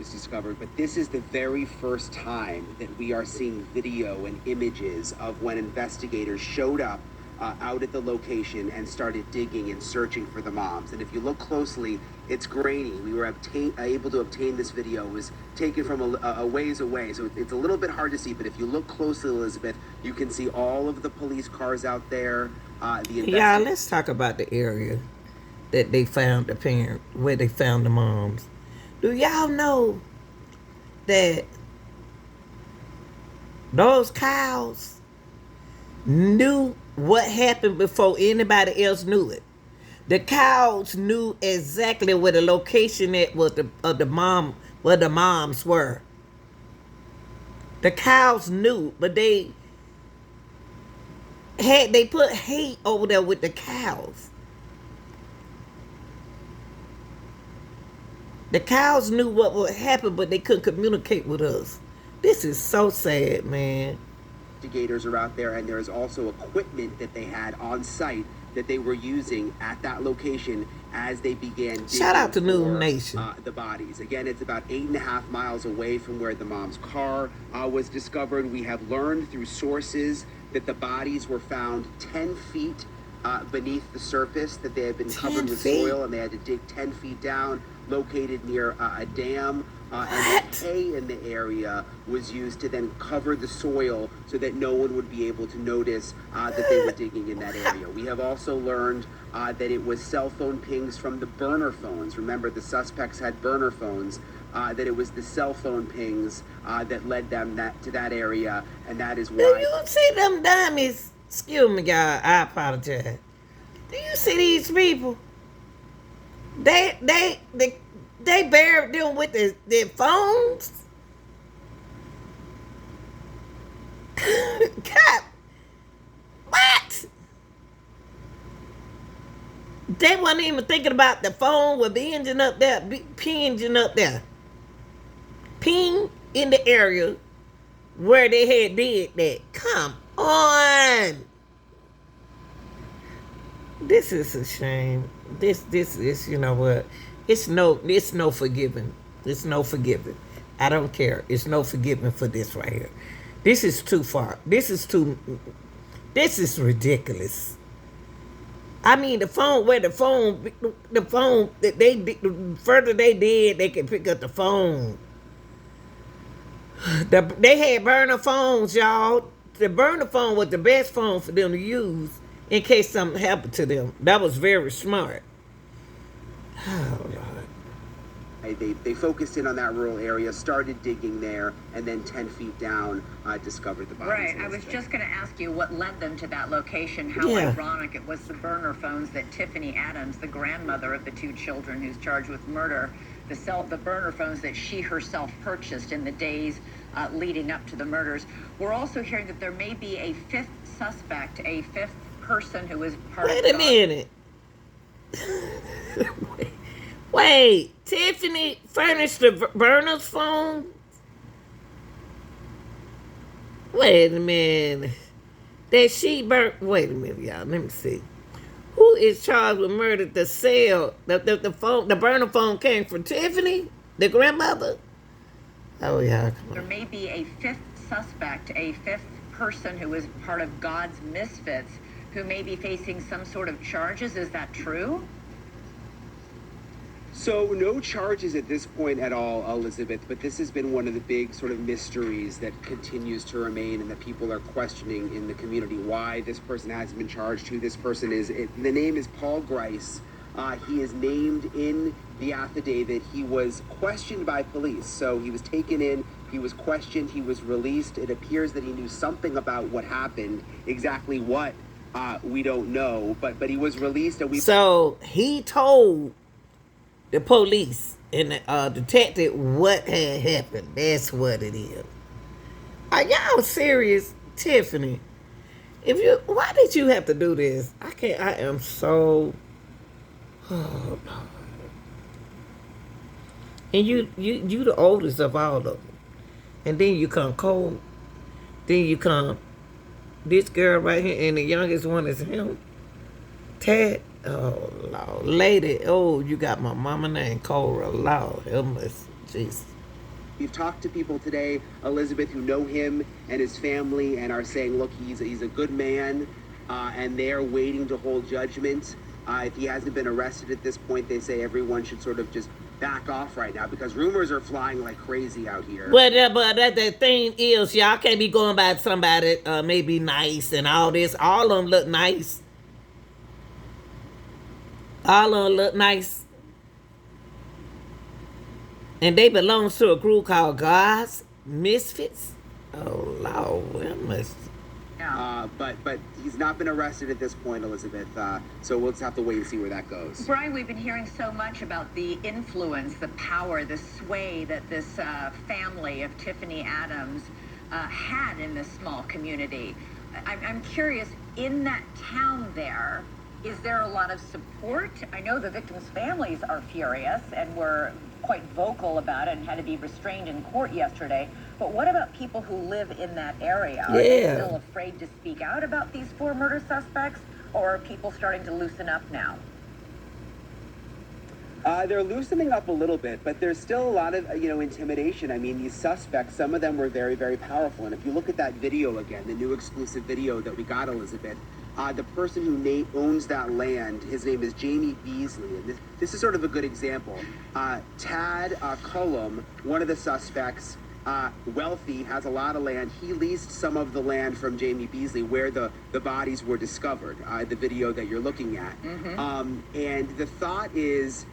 was discovered, but this is the very first time that we are seeing video and images of when investigators showed up out at the location and started digging and searching for the moms. And if you look closely, it's grainy. We were able to obtain this video. It was taken from a ways away, so it's a little bit hard to see. But if you look closely, Elizabeth, you can see all of the police cars out there. Yeah, let's talk about the area that they found the parent, where they found the moms. Do y'all know that those cows knew what happened before anybody else knew it? The cows knew exactly where the location of the mom, where the moms were. The cows knew, but they put hate over there with the cows. The cows knew what would happen, but they couldn't communicate with us. This is so sad, man. Investigators are out there, and there is also equipment that they had on site that they were using at that location as they began digging. Shout out to New Nation. The bodies. Again, it's about 8.5 miles away from where the mom's car was discovered. We have learned through sources that the bodies were found 10 feet beneath the surface, that they had been covered with soil, and they had to dig 10 feet down, located near a dam. And the hay in the area was used to then cover the soil so that no one would be able to notice that they were digging in that area. We have also learned that it was cell phone pings from the burner phones. Remember, the suspects had burner phones. That it was the cell phone pings that led them to that area, and that is why. Do you see them dummies? Excuse me, y'all. I apologize. Do you see these people? They buried them with their phones. God, what? They wasn't even thinking about the phone with the engine up there, pinging up there. Ping in the area where they had did that. Come on. This is a shame. This is, you know what? It's no forgiving. It's no forgiving. I don't care. It's no forgiving for this right here. This is too far. This is ridiculous. I mean, the further they did, they can pick up the phone. They had burner phones, y'all. The burner phone was the best phone for them to use in case something happened to them. That was very smart. Oh, Lord. They focused in on that rural area, started digging there, and then 10 feet down, discovered the bodies. Right. I was just going to ask you what led them to that location. How ironic it was the burner phones that Tiffany Adams, the grandmother of the two children who's charged with murder, the burner phones that she herself purchased in the days leading up to the murders. We're also hearing that there may be a fifth suspect, a fifth person who is part of... Wait a minute. Wait, Tiffany furnished the burner's phone? Wait a minute. That she burnt... Wait a minute, y'all. Let me see. Who is charged with murder? The phone, the burner phone came from Tiffany, the grandmother? Oh, yeah. There may be a fifth suspect, a fifth person who is part of God's Misfits, who may be facing some sort of charges. Is that true? So no charges at this point at all, Elizabeth, but this has been one of the big sort of mysteries that continues to remain and that people are questioning in the community. Why this person hasn't been charged, who this person is. The name is Paul Grice. He is named in the affidavit. He was questioned by police. So he was taken in, he was questioned, he was released. It appears that he knew something about what happened. Exactly what, we don't know, but he was released. And so he told the police and the detective what had happened. That's what it is. Are y'all serious, Tiffany? Why did you have to do this? I am so... Oh, no. And you the oldest of all of them. And then you come Cole. Then you come this girl right here, and the youngest one is him. Ted. Oh, Lord. Lady. Oh, you got my mama named Cora. Lord, help us. Jesus. we've talked to people today, Elizabeth, who know him and his family and are saying, look, he's a good man, and they're waiting to hold judgment. If he hasn't been arrested at this point, they say everyone should sort of just back off right now because rumors are flying like crazy out here. But the thing is, y'all can't be going by somebody maybe nice and all this. All of them look nice. All of them look nice. And they belong to a group called God's Misfits. Oh, Lord, that must... But he's not been arrested at this point, Elizabeth. So we'll just have to wait and see where that goes. Brian, we've been hearing so much about the influence, the power, the sway that this family of Tiffany Adams had in this small community. I'm curious, in that town there, is there a lot of support? I know the victims' families are furious and were quite vocal about it and had to be restrained in court yesterday. But what about people who live in that area? Are they still afraid to speak out about these 4 murder suspects, or are people starting to loosen up now? They're loosening up a little bit, but there's still a lot of, intimidation. I mean, these suspects, some of them were very, very powerful. And if you look at that video again, the new exclusive video that we got, Elizabeth, the person who owns that land, his name is Jamie Beasley. And this is sort of a good example. Tad Cullum, one of the suspects, wealthy, has a lot of land. He leased some of the land from Jamie Beasley where the bodies were discovered, the video that you're looking at. And the thought is,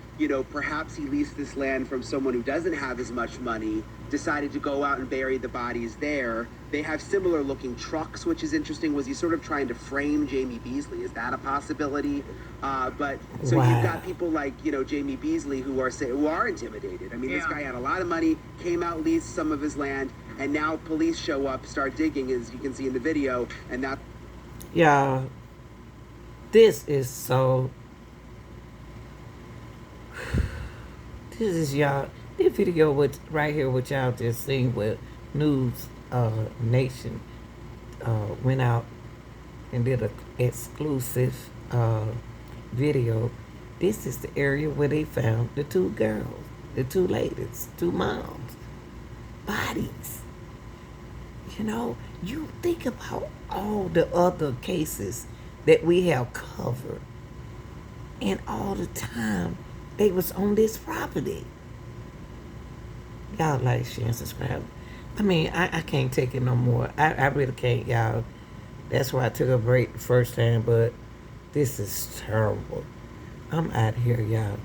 perhaps he leased this land from someone who doesn't have as much money, decided to go out and bury the bodies there. They have similar looking trucks, which is interesting. Was he sort of trying to frame Jamie Beasley? Is that a possibility? But so you've got people like, Jamie Beasley who are intimidated. I mean, this guy had a lot of money, came out, leased some of his land, and now police show up, start digging, as you can see in the video, and that... Y'all, this is so... This is y'all... This video right here, what y'all just seen with News Nation went out and did an exclusive video. This is the area where they found the 2 girls, the 2 ladies, 2 moms, bodies. You think about all the other cases that we have covered, and all the time they was on this property. Y'all like, share, and subscribe. I mean, I can't take it no more. I really can't, y'all. That's why I took a break the first time, but this is terrible. I'm out of here, y'all.